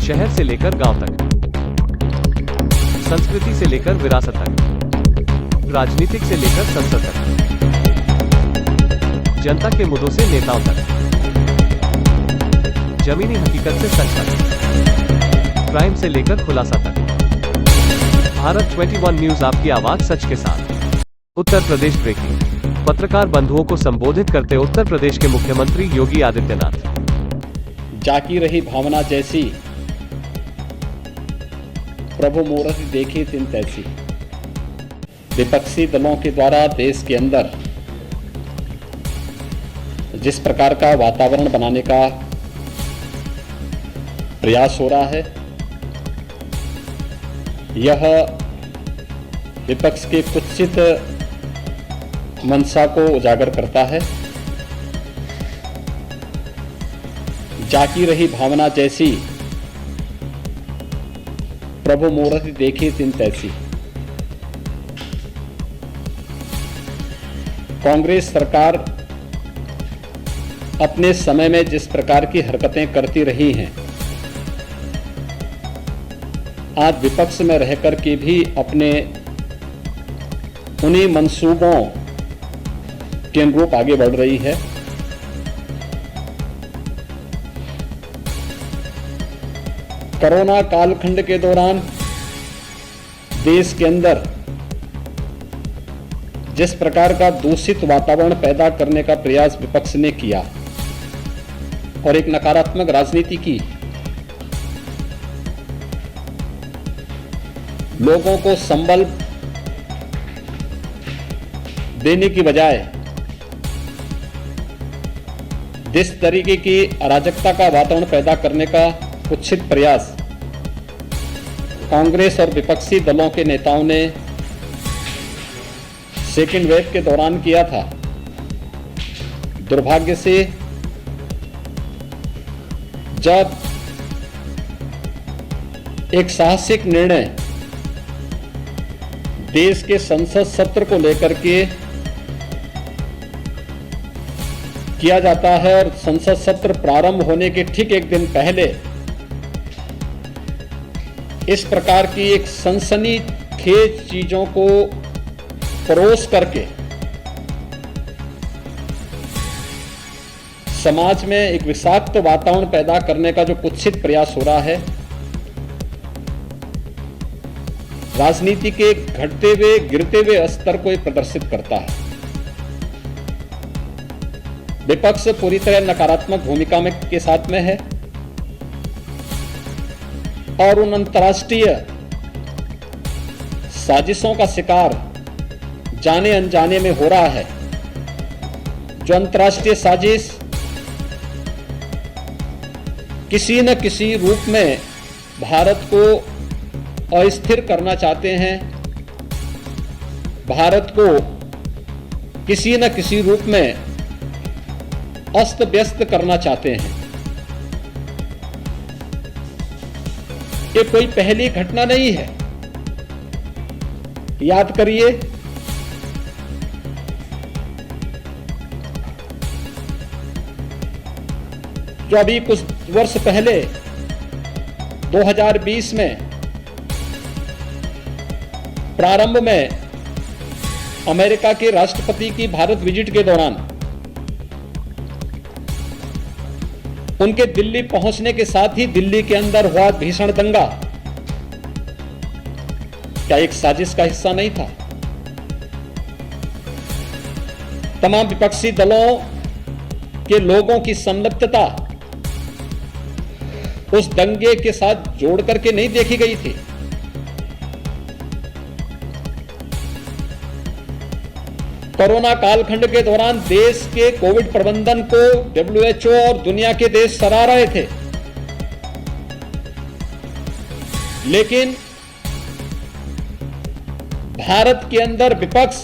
शहर से लेकर गांव तक, संस्कृति से लेकर विरासत तक, राजनीतिक से लेकर संसद तक, जनता के मुद्दों से नेताओं तक, जमीनी हकीकत से सच तक, क्राइम से लेकर खुलासा तक। भारत 21 न्यूज, आपकी आवाज सच के साथ। उत्तर प्रदेश ब्रेकिंग। पत्रकार बंधुओं को संबोधित करते उत्तर प्रदेश के मुख्यमंत्री योगी आदित्यनाथ। जाकी रही भावना जैसी, प्रभु मूर्ति देखी तिन तैसी। विपक्षी दलों के द्वारा देश के अंदर जिस प्रकार का वातावरण बनाने का प्रयास हो रहा है, यह विपक्ष के कुत्सित मंशा को उजागर करता है। जाकी रही भावना जैसी, प्रभु मूर्ति देखी तिन तैसी। कांग्रेस सरकार अपने समय में जिस प्रकार की हरकतें करती रही हैं, आज विपक्ष में रहकर के भी अपने उन्हीं मंसूबों के अनुरूप आगे बढ़ रही है। कोरोना कालखंड के दौरान देश के अंदर जिस प्रकार का दूषित वातावरण पैदा करने का प्रयास विपक्ष ने किया और एक नकारात्मक राजनीति की, लोगों को संबल देने की बजाय जिस तरीके की अराजकता का वातावरण पैदा करने का कुत्सित प्रयास कांग्रेस और विपक्षी दलों के नेताओं ने सेकेंड वेव के दौरान किया था, दुर्भाग्य से जब एक साहसिक निर्णय देश के संसद सत्र को लेकर के किया जाता है और संसद सत्र प्रारंभ होने के ठीक एक दिन पहले इस प्रकार की एक सनसनीखेज चीजों को परोस करके समाज में एक विषाक्त वातावरण पैदा करने का जो कुत्सित प्रयास हो रहा है, राजनीति के घटते हुए गिरते हुए स्तर को प्रदर्शित करता है। विपक्ष पूरी तरह नकारात्मक भूमिका में के साथ में है और उन अंतर्राष्ट्रीय साजिशों का शिकार जाने अनजाने में हो रहा है, जो अंतर्राष्ट्रीय साजिश किसी न किसी रूप में भारत को अस्थिर करना चाहते हैं, भारत को किसी न किसी रूप में अस्त व्यस्त करना चाहते हैं। ये कोई पहली घटना नहीं है। याद करिए, जो अभी कुछ वर्ष पहले 2020 में प्रारंभ में अमेरिका के राष्ट्रपति की भारत विजिट के दौरान उनके दिल्ली पहुंचने के साथ ही दिल्ली के अंदर हुआ भीषण दंगा क्या एक साजिश का हिस्सा नहीं था? तमाम विपक्षी दलों के लोगों की संलिप्तता उस दंगे के साथ जोड़ करके नहीं देखी गई थी। कोरोना कालखंड के दौरान देश के कोविड प्रबंधन को WHO और दुनिया के देश सराह रहे थे, लेकिन भारत के अंदर विपक्ष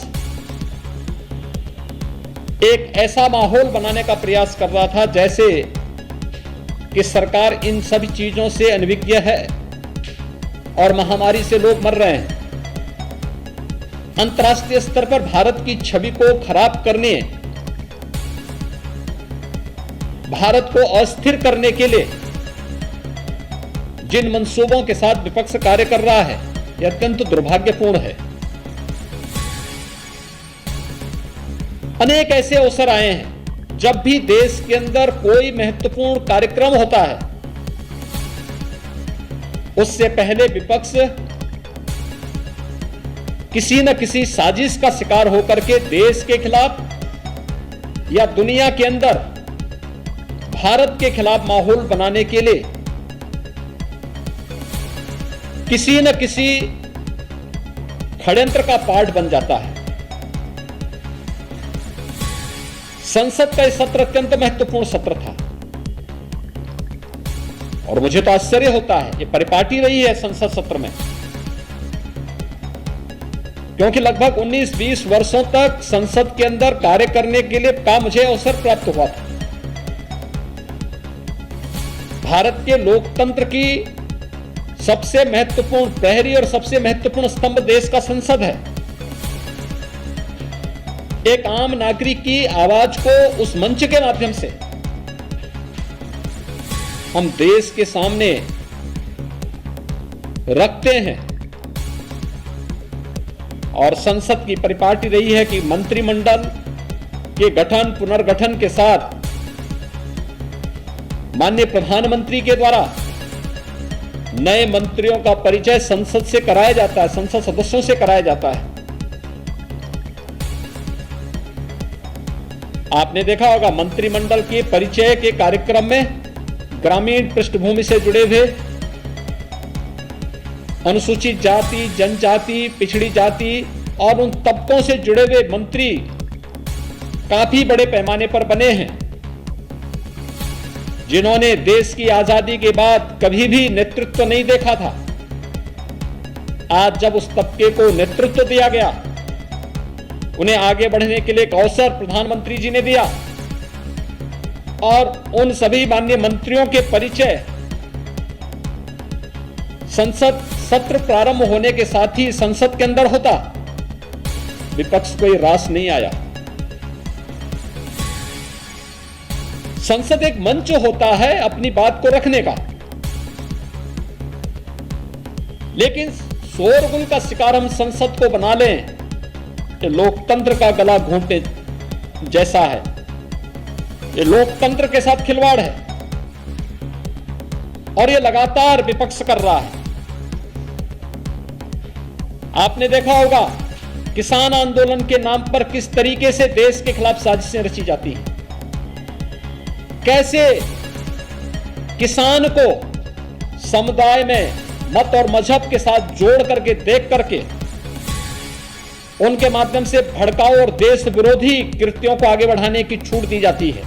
एक ऐसा माहौल बनाने का प्रयास कर रहा था जैसे कि सरकार इन सभी चीजों से अनभिज्ञ है और महामारी से लोग मर रहे हैं। अंतर्राष्ट्रीय स्तर पर भारत की छवि को खराब करने, भारत को अस्थिर करने के लिए जिन मंसूबों के साथ विपक्ष कार्य कर रहा है, यह अत्यंत दुर्भाग्यपूर्ण है। अनेक ऐसे अवसर आए हैं जब भी देश के अंदर कोई महत्वपूर्ण कार्यक्रम होता है, उससे पहले विपक्ष किसी न किसी साजिश का शिकार होकर के देश के खिलाफ या दुनिया के अंदर भारत के खिलाफ माहौल बनाने के लिए किसी न किसी षड्यंत्र का पार्ट बन जाता है। संसद का यह सत्र अत्यंत महत्वपूर्ण सत्र था और मुझे तो आश्चर्य होता है, ये परिपाटी रही है संसद सत्र में, क्योंकि लगभग 19-20 वर्षों तक संसद के अंदर कार्य करने के लिए का मुझे अवसर प्राप्त हुआ था। भारत के लोकतंत्र की सबसे महत्वपूर्ण प्रहरी और सबसे महत्वपूर्ण स्तंभ देश का संसद है। एक आम नागरिक की आवाज को उस मंच के माध्यम से हम देश के सामने रखते हैं और संसद की परिपाटी रही है कि मंत्रिमंडल के गठन पुनर्गठन के साथ माननीय प्रधानमंत्री के द्वारा नए मंत्रियों का परिचय संसद से कराया जाता है, संसद सदस्यों से कराया जाता है। आपने देखा होगा मंत्रिमंडल के परिचय के कार्यक्रम में ग्रामीण पृष्ठभूमि से जुड़े हुए अनुसूचित जाति, जनजाति, पिछड़ी जाति और उन तबकों से जुड़े हुए मंत्री काफी बड़े पैमाने पर बने हैं, जिन्होंने देश की आजादी के बाद कभी भी नेतृत्व नहीं देखा था। आज जब उस तबके को नेतृत्व दिया गया, उन्हें आगे बढ़ने के लिए एक अवसर प्रधानमंत्री जी ने दिया और उन सभी माननीय मंत्रियों के परिचय संसद सत्र प्रारंभ होने के साथ ही संसद के अंदर होता। विपक्ष को रास नहीं आया। संसद एक मंच होता है अपनी बात को रखने का, लेकिन शोरगुल का शिकार हम संसद को बना लें, ये लोकतंत्र का गला घोंटने जैसा है। ये लोकतंत्र के साथ खिलवाड़ है और ये लगातार विपक्ष कर रहा है। आपने देखा होगा किसान आंदोलन के नाम पर किस तरीके से देश के खिलाफ साजिशें रची जाती हैं, कैसे किसान को समुदाय में मत और मजहब के साथ जोड़ करके देख करके उनके माध्यम से भड़काऊ और देश विरोधी कृत्यों को आगे बढ़ाने की छूट दी जाती है।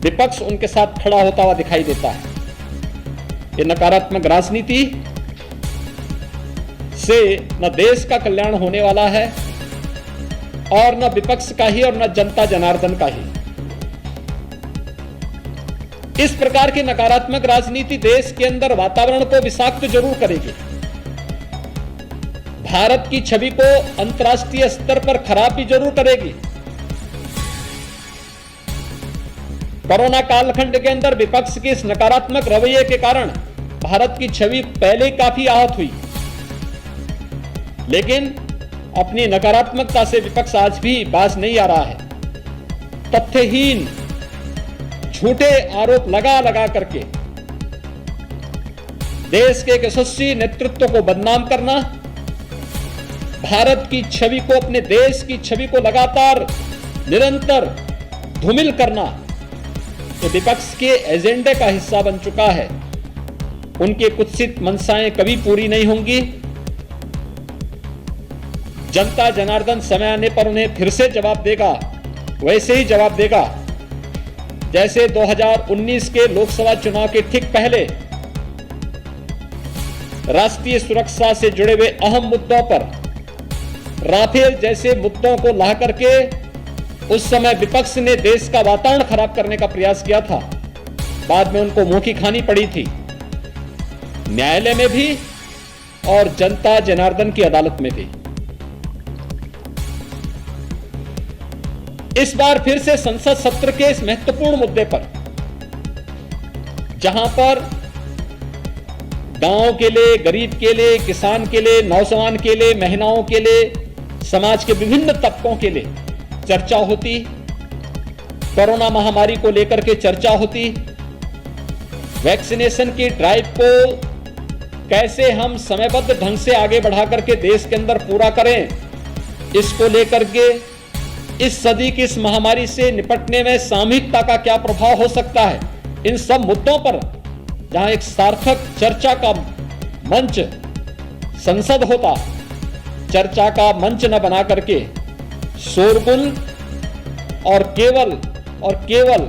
विपक्ष उनके साथ खड़ा होता हुआ दिखाई देता है। ये नकारात्मक राजनीति से न देश का कल्याण होने वाला है और न विपक्ष का ही और न जनता जनार्दन का ही। इस प्रकार की नकारात्मक राजनीति देश के अंदर वातावरण को विषाक्त जरूर करेगी, भारत की छवि को अंतर्राष्ट्रीय स्तर पर खराब भी जरूर करेगी। कोरोना कालखंड के अंदर विपक्ष के इस नकारात्मक रवैये के कारण भारत की छवि पहले ही काफी आहत हुई, लेकिन अपनी नकारात्मकता से विपक्ष आज भी बाज नहीं आ रहा है। तथ्यहीन झूठे आरोप लगा लगा करके देश के एक यशस्वी नेतृत्व को बदनाम करना, भारत की छवि को, अपने देश की छवि को लगातार निरंतर धूमिल करना, तो विपक्ष के एजेंडे का हिस्सा बन चुका है। उनके कुत्सित मंशाएं कभी पूरी नहीं होंगी। जनता जनार्दन समय आने पर उन्हें फिर से जवाब देगा, वैसे ही जवाब देगा जैसे 2019 के लोकसभा चुनाव के ठीक पहले राष्ट्रीय सुरक्षा से जुड़े हुए अहम मुद्दों पर, राफेल जैसे मुद्दों को ला करके उस समय विपक्ष ने देश का वातावरण खराब करने का प्रयास किया था। बाद में उनको मुंह की खानी पड़ी थी, न्यायालय में भी और जनता जनार्दन की अदालत में भी। इस बार फिर से संसद सत्र के इस महत्वपूर्ण मुद्दे पर, जहां पर गांव के लिए, गरीब के लिए, किसान के लिए, नौजवान के लिए, महिलाओं के लिए, समाज के विभिन्न तबकों के लिए चर्चा होती, कोरोना महामारी को लेकर के चर्चा होती, वैक्सीनेशन की ड्राइव को कैसे हम समयबद्ध ढंग से आगे बढ़ा करके देश के अंदर पूरा करें, इसको लेकर के इस सदी की इस महामारी से निपटने में सामूहिकता का क्या प्रभाव हो सकता है, इन सब मुद्दों पर जहां एक सार्थक चर्चा का मंच संसद होता, चर्चा का मंच न बना करके शोरगुल और केवल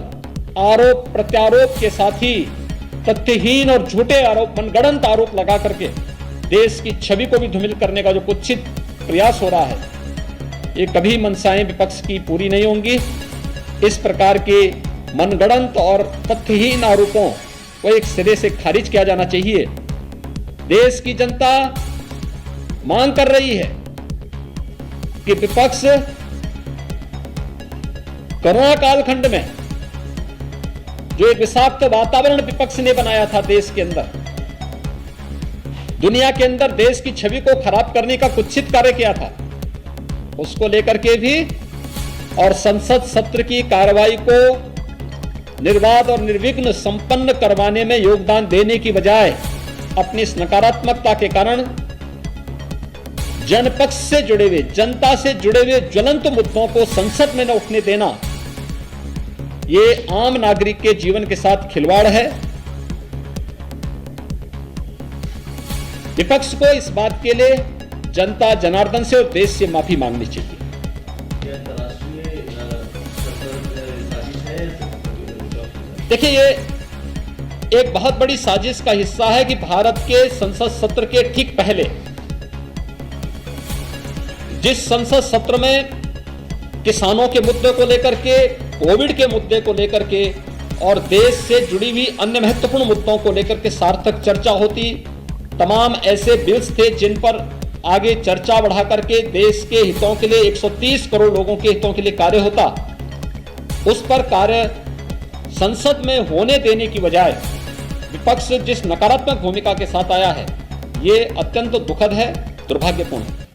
आरोप प्रत्यारोप के साथ ही तथ्यहीन और झूठे आरोप, मनगढ़ंत आरोप लगा करके देश की छवि को भी धूमिल करने का जो कुत्सित प्रयास हो रहा है, ये कभी मंशाएं विपक्ष की पूरी नहीं होंगी। इस प्रकार के मनगढ़ंत और तथ्यहीन आरोपों को एक सिरे से खारिज किया जाना चाहिए। देश की जनता मांग कर रही है कि विपक्ष कोरोना कालखंड में जो एक विषाक्त वातावरण विपक्ष ने बनाया था देश के अंदर, दुनिया के अंदर देश की छवि को खराब करने का कुत्सित कार्य किया था, उसको लेकर के भी और संसद सत्र की कार्रवाई को निर्बाध और निर्विघ्न संपन्न करवाने में योगदान देने की बजाय अपनी इस नकारात्मकता के कारण जनपक्ष से जुड़े हुए, जनता से जुड़े हुए ज्वलंत मुद्दों को संसद में न उठने देना, ये आम नागरिक के जीवन के साथ खिलवाड़ है। विपक्ष को इस बात के लिए जनता जनार्दन से और देश से माफी मांगनी चाहिए। देखिए, ये एक बहुत बड़ी साजिश का हिस्सा है कि भारत के संसद सत्र के ठीक पहले, जिस संसद सत्र में किसानों के मुद्दे को लेकर के, कोविड के मुद्दे को लेकर के और देश से जुड़ी हुई अन्य महत्वपूर्ण मुद्दों को लेकर के सार्थक चर्चा होती, तमाम ऐसे बिल्स थे जिन पर आगे चर्चा बढ़ा करके देश के हितों के लिए, 130 करोड़ लोगों के हितों के लिए कार्य होता, उस पर कार्य संसद में होने देने की बजाय विपक्ष जिस नकारात्मक भूमिका के साथ आया है, ये अत्यंत दुखद है, दुर्भाग्यपूर्ण है।